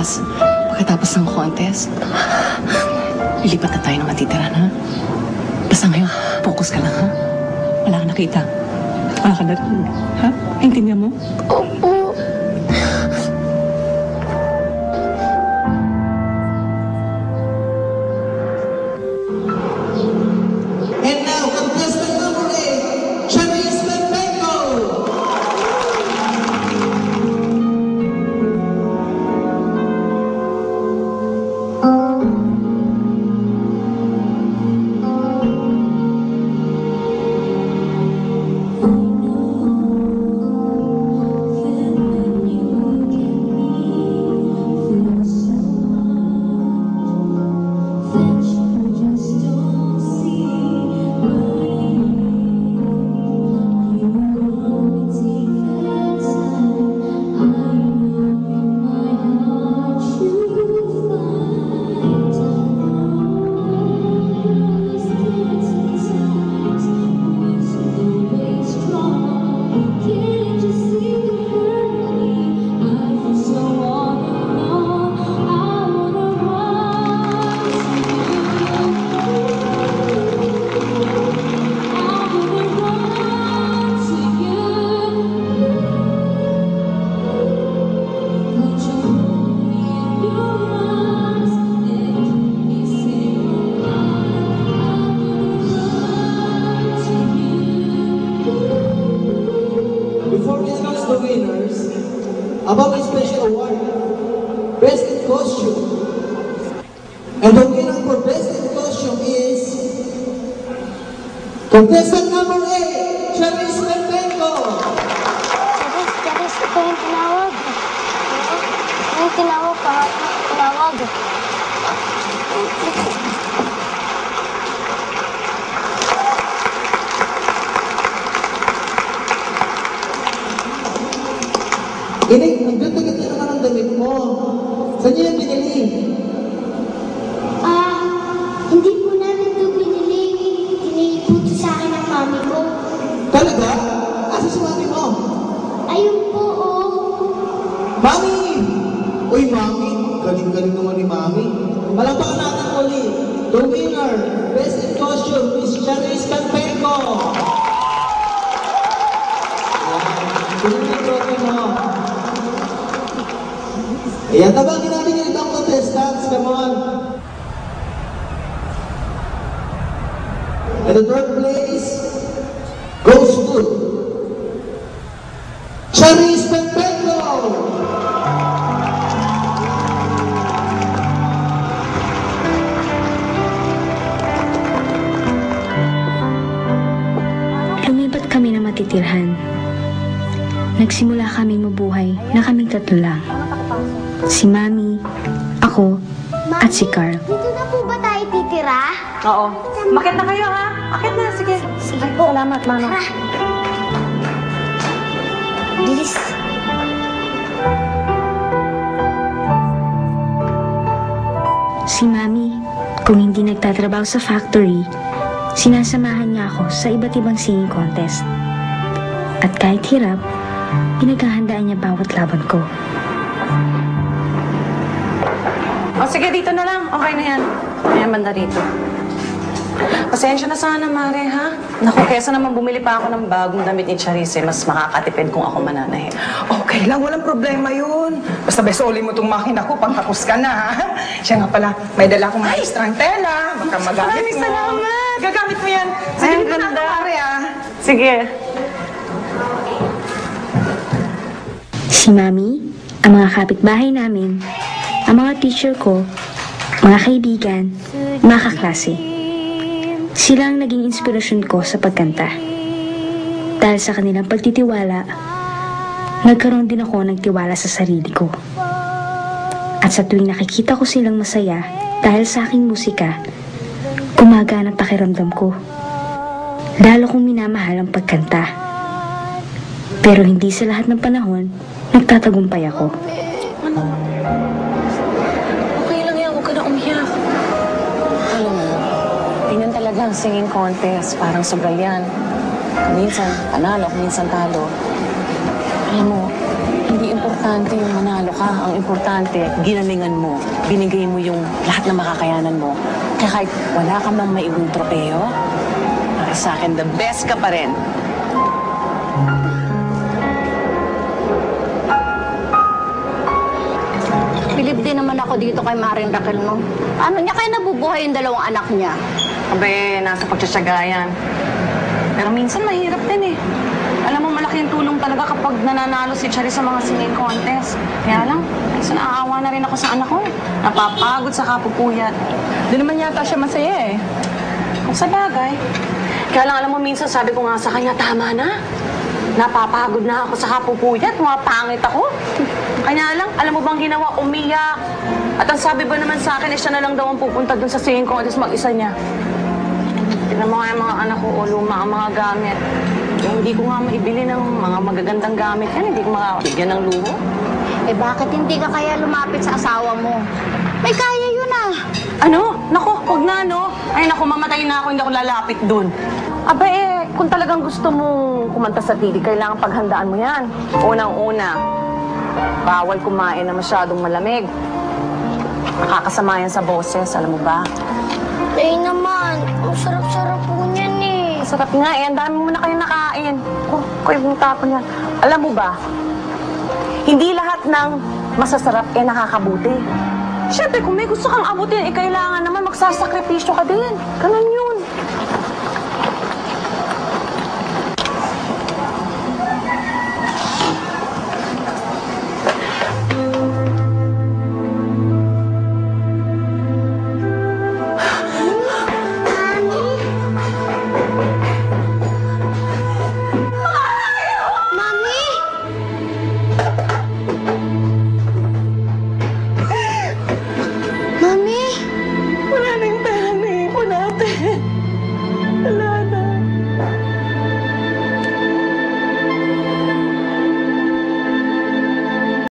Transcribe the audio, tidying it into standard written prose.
bukas, pagkatapos ng contest, lilipat na tayo ng matitiran, ha? Basta ngayon, focus ka lang, ha? Wala ka nakita. Wala ka narinig, ha? Naintindihan mo? Opo. And now, contestant number 8, Charisse Benbenco. Before we announce the winners, about a special award, Best in Costume. And the winner for Best in Costume is contestant number 8, Charisse Benbenco. Charis, ito yung tinawag. Yung tinawag, pangatang tinawag. Inig, ang ganda-ganda naman ang damit mo. Saan niyo yung binili? Hindi po namin ito binili. Binili po ito sa akin ng mami ko. Talaga? Asa si mami mo? Ayun po, oh. Mami! Uy, mami. Galing-galing naman ni mami. Palakpakan natin ulit. The winner, Best in Costume, Miss Charisse Benbenco. Sino yung trophy mo? Ayan, tabangin natin yung ibang contestants. Come on. And the third place goes to Charisse Benbenco. Lumipat kami na matitirhan. Nagsimula kami mabuhay na kaming tatlo lang. Si Mami, ako, at si Carl. Dito na po ba tayo titira? Oo. Makit na kayo, ha? Akit na, sige. Sige po. Salamat, Mano. Tara. Bilis. Si Mami, kung hindi nagtatrabaho sa factory, sinasamahan niya ako sa iba't ibang singing contest. At kahit hirap, pinaghahandaan niya bawat laban ko. O, sige, dito na lang. Okay na yan. Ayan, banda rito. Pasensya na sana, Mare, ha? Naku, kesa naman bumili pa ako ng bagong damit ni Charisse, mas makakatipid kung ako mananahin. Okay lang, walang problema yun. Basta besoli mo itong makina ko, pangkapos ka na, ha? Siya nga pala, may dala akong maestrang tela. Baka magamit Maraming mo. salamat! Gagamit mo yan. Sige, Ay, ang dito na ganda. ako, Mare, ha? Sige. Si Mami, ang mga kapitbahay namin, ang mga teacher ko, mga kaibigan, mga kaklase. Sila ang naging inspirasyon ko sa pagkanta. Dahil sa kanilang pagtitiwala, nagkaroon din ako ng tiwala sa sarili ko. At sa tuwing nakikita ko silang masaya dahil sa aking musika, gumagaan ang pakiramdam ko. Lalo kong minamahal ang pagkanta. Pero hindi sa lahat ng panahon, nagtatagumpay ako. Okay lang yan, huwag ka na umiyak. Alam mo, ganyan talaga ang singing contest. Parang sugal yan. Minsan panalo, minsan talo. Alam mo, hindi importante importante yung manalo ka. Ang importante, ginalingan mo. Binigay mo yung lahat na makakayanan mo. Kaya kahit wala ka mang maiuwing tropeo, para sa akin, the best ka pa rin. Bilib din naman ako dito kay Maring Raquel, no? Ano niya kaya nabubuhay yung dalawang anak niya? Abe, nasa pagtsatsaga yan. Pero minsan mahirap din eh. Alam mo, malaki yung tulong talaga kapag nananalo si Charis sa mga singing contest. Kaya lang, minsan naaawa na rin ako sa anak ko. Napapagod sa kapupuyat. Di naman yata siya masaya eh. Kung sa bagay. Kaya lang, alam mo, minsan sabi ko nga sa kanya, tama na. Napapagod na ako sa kapupuyat, pangit ako. Kanya lang, alam mo bang ginawa, umiyak. At ang sabi ba naman sa akin, siya na lang daw ang pupunta dun sa singing contest mag-isa niya. Tignan mo nga yung mga anak ko, o luma ang mga gamit. Eh, hindi ko nga maibili ng mga magagandang gamit yan, hindi ko makabigyan ng luho. Eh bakit hindi ka kaya lumapit sa asawa mo? May kaya yun ah. Ano? Naku, huwag na, no? Ay, naku, mamatay na ako, hindi ako lalapit dun. Aba eh, kung talagang gusto mong kumanta sa TV, kailangan paghandaan mo yan. Unang-una, bawal kumain na masyadong malamig. Nakakasama yan sa boses, alam mo ba? Eh naman, ang sarap-sarap po niyan eh. Sarap nga eh, ang dami mo na kayo nakain. Kuya mong tapon yan. Alam mo ba, hindi lahat ng masasarap eh nakakabuti. Siyempre, kung may gusto kang abutin, eh kailangan naman magsasakripisyo ka din. Ganun yun.